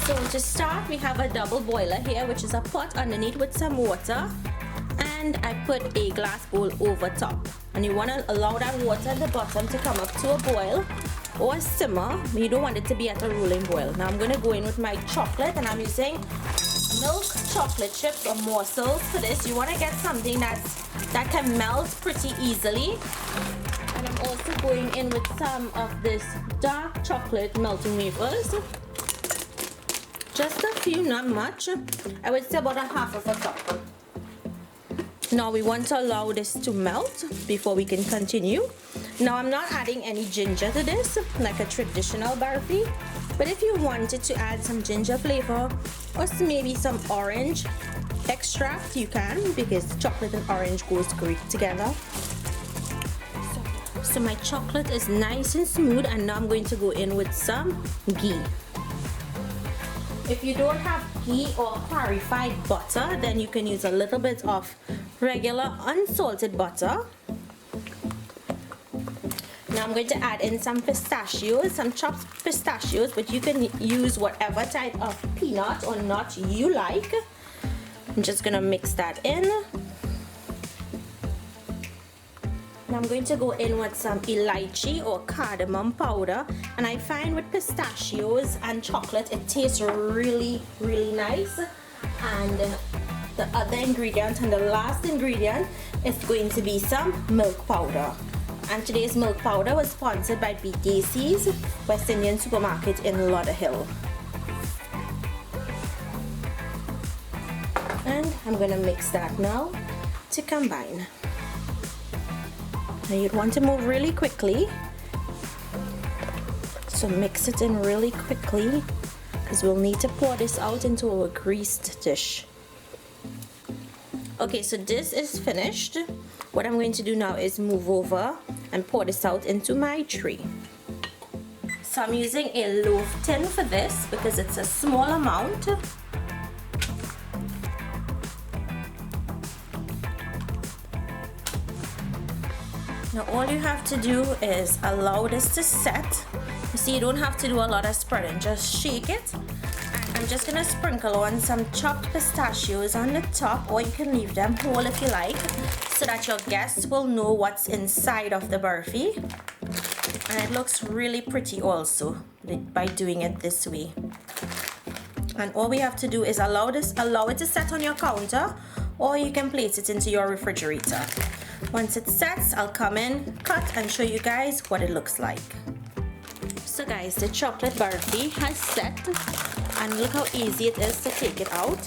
So to start, we have a double boiler here, which is a pot underneath with some water, and I put a glass bowl over top. And you want to allow that water at the bottom to come up to a boil or a simmer. You don't want it to be at a rolling boil. Now I'm going to go in with my chocolate, and I'm using milk chocolate chips or morsels for this. You want to get something that can melt pretty easily. And I'm also going in with some of this dark chocolate melting wafers. Just a few, not much. I would say about a half of a cup. Now we want to allow this to melt before we can continue. Now I'm not adding any ginger to this like a traditional barfi, but if you wanted to add some ginger flavor or maybe some orange extract, you can, because chocolate and orange goes great together. So my chocolate is nice and smooth, and now I'm going to go in with some ghee. If you don't have ghee or clarified butter, then you can use a little bit of regular unsalted butter. Now I'm going to add in some pistachios, some chopped pistachios, but you can use whatever type of peanut or nut you like. I'm just gonna mix that in. Now I'm going to go in with some elaichi or cardamom powder, and I find with pistachios and chocolate it tastes really nice. And the other ingredient, and the last ingredient, is going to be some milk powder. And today's milk powder was sponsored by BKC's West Indian Supermarket in Lauderhill. And I'm going to mix that now to combine. Now you'd want to move really quickly, so mix it in really quickly, because we'll need to pour this out into our greased dish. Okay, so this is finished. What I'm going to do now is move over and pour this out into my tray. So I'm using a loaf tin for this because it's a small amount. Now all you have to do is allow this to set. You see, you don't have to do a lot of spreading, just shake it. And I'm just gonna sprinkle on some chopped pistachios on the top, or you can leave them whole if you like, so that your guests will know what's inside of the barfi. And it looks really pretty also by doing it this way. And all we have to do is allow it to set on your counter, or you can place it into your refrigerator. Once it sets, I'll come in, cut, and show you guys what it looks like. So guys, the chocolate barfi has set, and look how easy it is to take it out.